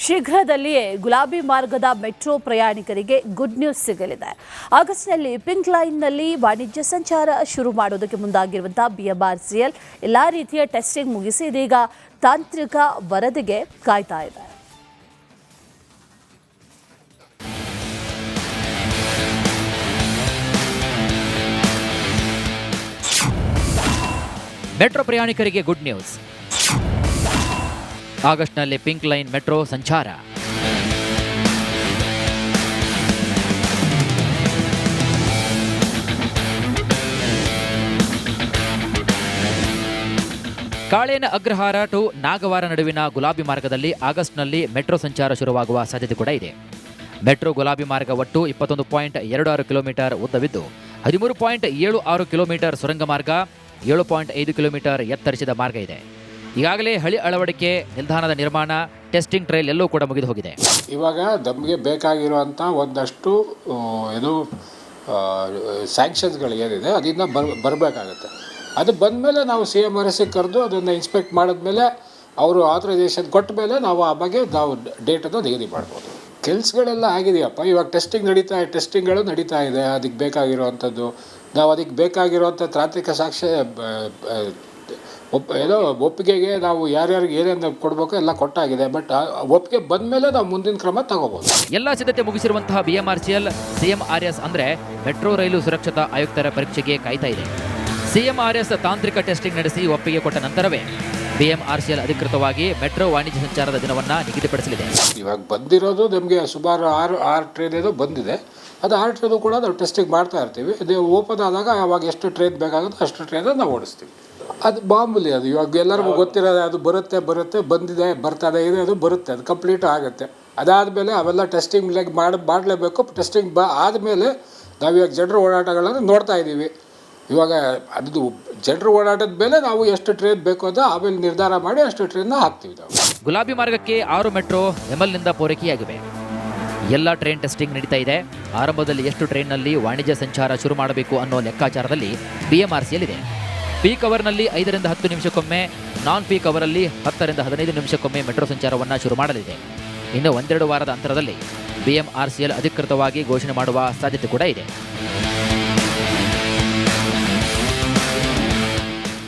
ಶೀಘ್ರದಲ್ಲಿಯೇ ಗುಲಾಬಿ ಮಾರ್ಗದ ಮೆಟ್ರೋ ಪ್ರಯಾಣಿಕರಿಗೆ ಗುಡ್ ನ್ಯೂಸ್ ಸಿಗಲಿದೆ. ಆಗಸ್ಟ್ನಲ್ಲಿ ಪಿಂಕ್ ಲೈನ್ನಲ್ಲಿ ವಾಣಿಜ್ಯ ಸಂಚಾರ ಶುರು ಮಾಡೋದಕ್ಕೆ ಮುಂದಾಗಿರುವಂತಹ BMRCL ಎಲ್ಲಾ ರೀತಿಯ ಟೆಸ್ಟಿಂಗ್ ಮುಗಿಸಿ ಇದೀಗ ತಾಂತ್ರಿಕ ವರದಿಗೆ ಕಾಯ್ತಾ ಇದೆ. ಮೆಟ್ರೋ ಪ್ರಯಾಣಿಕರಿಗೆ ಗುಡ್ ನ್ಯೂಸ್. ಆಗಸ್ಟ್ನಲ್ಲಿ ಪಿಂಕ್ ಲೈನ್ ಮೆಟ್ರೋ ಸಂಚಾರ. ಕಾಳೇನ ಅಗ್ರಹಾರ ಟು ನಾಗವಾರ ನಡುವಿನ ಗುಲಾಬಿ ಮಾರ್ಗದಲ್ಲಿ ಆಗಸ್ಟ್ನಲ್ಲಿ ಮೆಟ್ರೋ ಸಂಚಾರ ಶುರುವಾಗುವ ಸಾಧ್ಯತೆ ಕೂಡ ಇದೆ. ಮೆಟ್ರೋ ಗುಲಾಬಿ ಮಾರ್ಗ ಒಟ್ಟು 21.26 ಕಿಲೋಮೀಟರ್ ಉದ್ದವಿದ್ದು 13.76 ಕಿಲೋಮೀಟರ್ ಸುರಂಗ ಮಾರ್ಗ, 7.5 ಕಿಲೋಮೀಟರ್ ಎತ್ತರಿಸಿದ ಮಾರ್ಗ ಇದೆ. ಈಗಾಗಲೇ ಹಳಿ ಅಳವಡಿಕೆ, ನಿಲ್ದಾಣದ ನಿರ್ಮಾಣ, ಟೆಸ್ಟಿಂಗ್ ಟ್ರಯಲ್ ಎಲ್ಲವೂ ಕೂಡ ಮುಗಿದು ಹೋಗಿದೆ. ಇವಾಗ ನಮಗೆ ಬೇಕಾಗಿರುವಂಥ ಒಂದಷ್ಟು ಸ್ಯಾಂಕ್ಷನ್ಸ್ಗಳು ಏನಿದೆ ಅದರಿಂದ ಬರಬೇಕಾಗತ್ತೆ. ಅದು ಬಂದಮೇಲೆ ನಾವು CMRS ಕರೆದು ಅದನ್ನು ಇನ್ಸ್ಪೆಕ್ಟ್ ಮಾಡಿದ್ಮೇಲೆ ಅವರು ಆಥರೈಸೇಷನ್ ಕೊಟ್ಟ ಮೇಲೆ ನಾವು ಆ ಬಗ್ಗೆ ನಾವು ಡೇಟನ್ನು ನಿಗದಿ ಮಾಡ್ಬೋದು. ಕೆಲಸಗಳೆಲ್ಲ ಆಗಿದೆಯಪ್ಪ. ಇವಾಗ ಟೆಸ್ಟಿಂಗ್ಗಳು ನಡೀತಾ ಇದೆ. ಅದಕ್ಕೆ ಬೇಕಾಗಿರುವಂಥದ್ದು ನಾವು ಅದಕ್ಕೆ ಬೇಕಾಗಿರುವಂಥ ತಾಂತ್ರಿಕ ಸಾಕ್ಷ್ಯ ಒಪ್ಪಿಗೆಗೆ ನಾವು ಯಾರ್ಯಾರಿಗೆ ಏನೇನು ಕೊಡಬೇಕು ಎಲ್ಲ ಕೊಟ್ಟಾಗಿದೆ. ಬಟ್ ಒಪ್ಪಿಗೆ ಬಂದ ಮೇಲೆ ನಾವು ಮುಂದಿನ ಕ್ರಮ ತಗೋಬಹುದು. ಎಲ್ಲ ಸಿದ್ಧತೆ ಮುಗಿಸಿರುವಂತಹ BMRCL CMRS ಅಂದರೆ ಮೆಟ್ರೋ ರೈಲು ಸುರಕ್ಷತಾ ಆಯುಕ್ತರ ಪರೀಕ್ಷೆಗೆ ಕಾಯ್ತಾ ಇದೆ. CMRS ತಾಂತ್ರಿಕ ಟೆಸ್ಟಿಂಗ್ ನಡೆಸಿ ಒಪ್ಪಿಗೆ ಕೊಟ್ಟ ನಂತರವೇ BMRCL ಅಧಿಕೃತವಾಗಿ ಮೆಟ್ರೋ ವಾಣಿಜ್ಯ ಸಂಚಾರದ ದಿನವನ್ನು ನಿಗದಿಪಡಿಸಲಿದೆ. ಇವಾಗ ಬಂದಿರೋದು ನಮಗೆ ಸುಮಾರು ಆರು ಟ್ರೈನ್ ಏನೋ ಬಂದಿದೆ. ಅದು 6 ಟ್ರೈನು ಕೂಡ ನಾವು ಟೆಸ್ಟಿಂಗ್ ಮಾಡ್ತಾ ಇರ್ತೀವಿ. ಅದು ಓಪನ್ ಆದಾಗ ಅವಾಗ ಎಷ್ಟು ಟ್ರೈನ್ ಬೇಕಾಗುತ್ತೋ ಅಷ್ಟು ಟ್ರೈನ್ ನಾವು ಓಡಿಸ್ತೀವಿ. ಅದು ಮಾಮೂಲಿ. ಅದು ಇವಾಗ ಎಲ್ಲರಿಗೂ ಗೊತ್ತಿರೋದು. ಅದು ಬರುತ್ತೆ ಬಂದಿದೆ, ಬರ್ತಾನೆ ಇದೆ, ಅದು ಬರುತ್ತೆ, ಅದು ಕಂಪ್ಲೀಟ್ ಆಗುತ್ತೆ. ಅದಾದಮೇಲೆ ಅವೆಲ್ಲ ಟೆಸ್ಟಿಂಗ್ ಮಾಡಲೇಬೇಕು. ಟೆಸ್ಟಿಂಗ್ ಆದಮೇಲೆ ನಾವು ಇವಾಗ ಜನರ ಓಡಾಟಗಳನ್ನು ನೋಡ್ತಾ ಇದ್ದೀವಿ. ಇವಾಗ ಅದು ಜನರ ಓಡಾಟದ ಮೇಲೆ ನಾವು ಎಷ್ಟು ಟ್ರೈನ್ ಬೇಕು ಅಂತ ಆಮೇಲೆ ನಿರ್ಧಾರ ಮಾಡಿ ಅಷ್ಟು ಟ್ರೈನ್ನ ಹಾಕ್ತೀವಿ ನಾವು. ಗುಲಾಬಿ ಮಾರ್ಗಕ್ಕೆ 6 ಮೆಟ್ರೋ MLನಿಂದ ಪೂರೈಕೆಯಾಗಿವೆ. ಎಲ್ಲ ಟ್ರೈನ್ ಟೆಸ್ಟಿಂಗ್ ನಡೀತಾ ಇದೆ. ಆರಂಭದಲ್ಲಿ ಎಷ್ಟು ಟ್ರೈನ್ನಲ್ಲಿ ವಾಣಿಜ್ಯ ಸಂಚಾರ ಶುರು ಮಾಡಬೇಕು ಅನ್ನೋ ಲೆಕ್ಕಾಚಾರದಲ್ಲಿ BMRCL ಇದೆ. ಪೀಕ್ ಅವರ್ನಲ್ಲಿ 5 ರಿಂದ 10 ನಿಮಿಷಕ್ಕೊಮ್ಮೆ, ನಾನ್ ಪೀಕ್ ಅವರಲ್ಲಿ 10 ರಿಂದ 15 ನಿಮಿಷಕ್ಕೊಮ್ಮೆ ಮೆಟ್ರೋ ಸಂಚಾರವನ್ನು ಶುರು ಮಾಡಲಿದೆ. ಇನ್ನು 1-2 ವಾರದ ಅಂತರದಲ್ಲಿ BMRCL ಅಧಿಕೃತವಾಗಿ ಘೋಷಣೆ ಮಾಡುವ ಸಾಧ್ಯತೆ ಕೂಡ ಇದೆ.